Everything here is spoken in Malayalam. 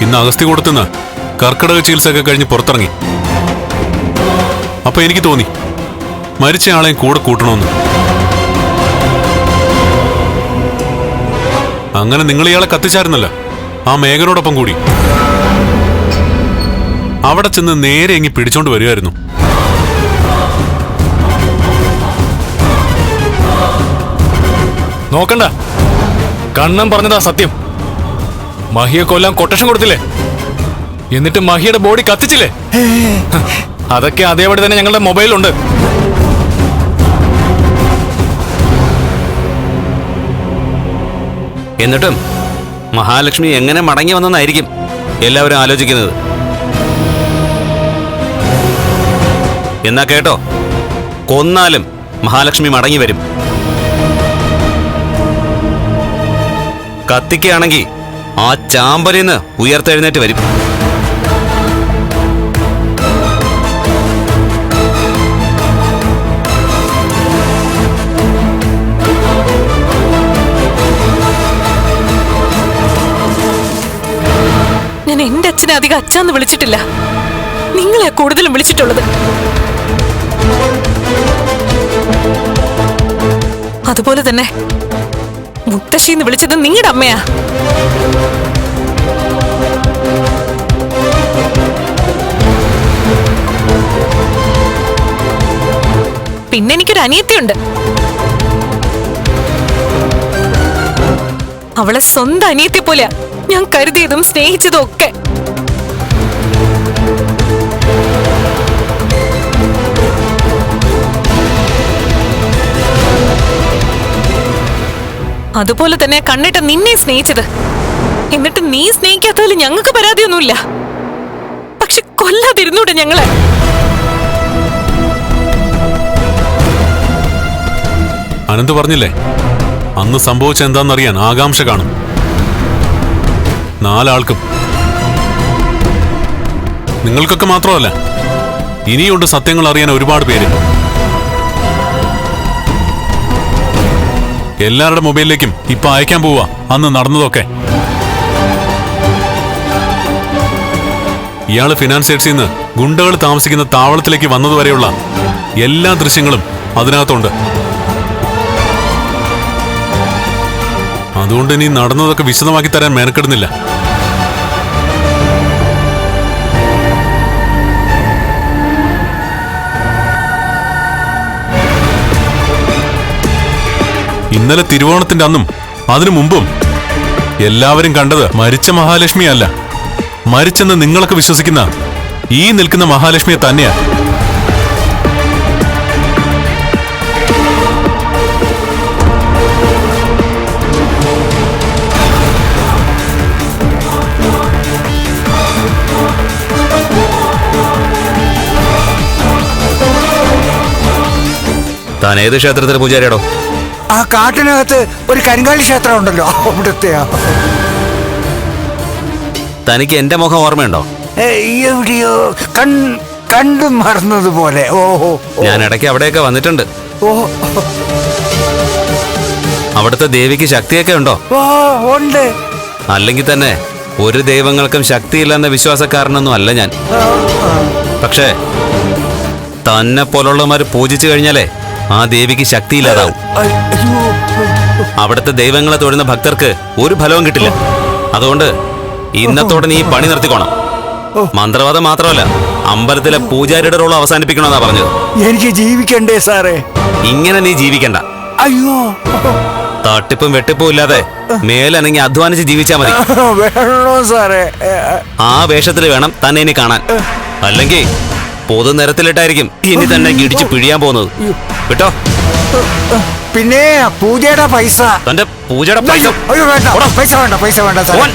ഇന്ന് അഗസ്ത്യകൂടത്തുനിന്ന് കർക്കിടക ചികിത്സയൊക്കെ കഴിഞ്ഞ് പുറത്തിറങ്ങി. അപ്പൊ എനിക്ക് തോന്നി മരിച്ചയാളെയും കൂടെ കൂട്ടണമെന്ന്. അങ്ങനെ നിങ്ങൾ ഇയാളെ കത്തിച്ചായിരുന്നല്ലോ, ആ മേഘനോടൊപ്പം കൂടി. അവിടെ ചെന്ന് നേരെ എങ്ങി പിടിച്ചോണ്ട് വരികയായിരുന്നു. നോക്കണ്ട, കണ്ണൻ പറഞ്ഞതാ സത്യം. മഹിയെ കൊല്ലാൻ കൊട്ടേഷൻ കൊടുത്തില്ലേ, എന്നിട്ട് മഹിയുടെ ബോഡി കത്തിച്ചില്ലേ? അതൊക്കെ അതേപടി തന്നെ ഞങ്ങളുടെ മൊബൈലുണ്ട്. എന്നിട്ടും മഹാലക്ഷ്മി എങ്ങനെ മടങ്ങി വന്നെന്നായിരിക്കും എല്ലാവരും ആലോചിക്കുന്നത്. എന്നാ കേട്ടോ, കൊന്നാലും മഹാലക്ഷ്മി മടങ്ങി വരും. കത്തിക്കുകയാണെങ്കിൽ ആ ചാമ്പലിന്ന് ഉയർത്തെഴുന്നേറ്റ് വരും. ഞാൻ എന്റെ അച്ഛനെ അധികം അച്ഛന്ന് വിളിച്ചിട്ടില്ല, നിങ്ങളെ കൂടുതലും വിളിച്ചിട്ടുള്ളത്. അതുപോലെ തന്നെ മുത്തശ്ശിന്ന് വിളിച്ചത് നിങ്ങളുടെ അമ്മയാ. പിന്നെ എനിക്കൊരു അനിയത്തിയുണ്ട്. അവളെ സ്വന്തം അനിയത്തെ പോലെയാ ഞാൻ കരുതിയതും സ്നേഹിച്ചതും ഒക്കെ. അതുപോലെ തന്നെ കണ്ണിട്ട് നിന്നെ സ്നേഹിച്ചത്. എന്നിട്ട് നീ സ്നേഹിക്കാത്തതിൽ ഞങ്ങൾക്ക് പരാതിയൊന്നുമില്ല. പക്ഷെ കൊല്ലാതിരുന്നൂടെ ഞങ്ങളെ? അനന്ത് പറഞ്ഞില്ലേ, അന്ന് സംഭവിച്ച എന്താണെന്നറിയാൻ ആകാംക്ഷ കാണും നാലാൾക്കും. നിങ്ങൾക്കൊക്കെ മാത്രമല്ല, ഇനിയുണ്ട് സത്യങ്ങൾ അറിയാൻ ഒരുപാട് പേര്. എല്ലാവരുടെ മൊബൈലിലേക്കും ഇപ്പൊ അയക്കാൻ പോവാ അന്ന് നടന്നതൊക്കെ. ഇയാള് ഫിനാൻസ് ഹെഡ്സിൽ നിന്ന് ഗുണ്ടകൾ താമസിക്കുന്ന താവളത്തിലേക്ക് വന്നതുവരെയുള്ള എല്ലാ ദൃശ്യങ്ങളും അതിനകത്തുണ്ട്. അതുകൊണ്ട് ഇനി നടന്നതൊക്കെ വിശദമാക്കി തരാൻ മെനക്കെടുന്നില്ല. ഇന്നലെ തിരുവോണത്തിന്റെ അന്നും അതിനു മുമ്പും എല്ലാവരും കണ്ടത് മരിച്ച മഹാലക്ഷ്മിയല്ല, മരിച്ചെന്ന് നിങ്ങളൊക്കെ വിശ്വസിക്കുന്ന ഈ നിൽക്കുന്ന മഹാലക്ഷ്മിയെ തന്നെയാ. താൻ ഏത് ക്ഷേത്രത്തിലെ പൂജാരിയാടോ? ആ കാട്ടിനകത്ത് ഒരു കരിങ്കാലി ക്ഷേത്രം ഉണ്ടല്ലോ, അവിടുത്തെയാ. തനിക്ക് എന്റെ മുഖം ഓർമ്മയുണ്ടോ? എവിടെയോ കണ്ടു മറന്നതുപോലെ. ഓഹോ, ഞാൻ ഇടയ്ക്ക് അവിടെയൊക്കെ വന്നിട്ടുണ്ട്. ഓ, അവിടുത്തെ ദേവിക്ക് ശക്തിയൊക്കെ ഉണ്ടോ? ഓ, ഉണ്ട്. അല്ലെങ്കിൽ തന്നെ ഒരു ദൈവങ്ങൾക്കും ശക്തിയില്ലെന്ന വിശ്വാസക്കാരനൊന്നും അല്ല ഞാൻ. പക്ഷേ തന്നെ പോലുള്ളവന്മാർ പൂജിച്ചു കഴിഞ്ഞാലേ ആ ദേവിക്ക് ശക്തിയില്ലാതാവും. അവിടുത്തെ ദൈവങ്ങളെ തൊഴുന്ന ഭക്തർക്ക് ഒരു ഫലവും കിട്ടില്ല. അതുകൊണ്ട് ഇന്നത്തോടെ നീ പണി നിർത്തിക്കോണം. മന്ത്രവാദം മാത്രമല്ല, അമ്പലത്തിലെ പൂജാരിയുടെ റോൾ അവസാനിപ്പിക്കണമെന്നാ പറഞ്ഞത്. എനിക്ക് ജീവിക്കണ്ടേ സാറേ? ഇങ്ങനെ നീ ജീവിക്കണ്ട. അയ്യോ, തട്ടിപ്പും വെട്ടിപ്പും ഇല്ലാതെ മേലനങ്ങി അധ്വാനിച്ച് ജീവിച്ചാ മതി. വേണോ സാറേ? ആ വേഷത്തിൽ വേണം തന്നെ ഇനി കാണാൻ. അല്ലെങ്കിൽ പൊതു നിരത്തിലിട്ടായിരിക്കും ഇനി തന്നെ ഇടിച്ച് പിഴിയാൻ പോകുന്നത്. കേട്ടോ? പിന്നെ പൂജയുടെ പൈസ. തന്റെ പൂജയുടെ പൈസ? അയ്യോ വേണ്ട, പൈസ വേണ്ട, പൈസ വേണ്ട സാർ. ഓൻ.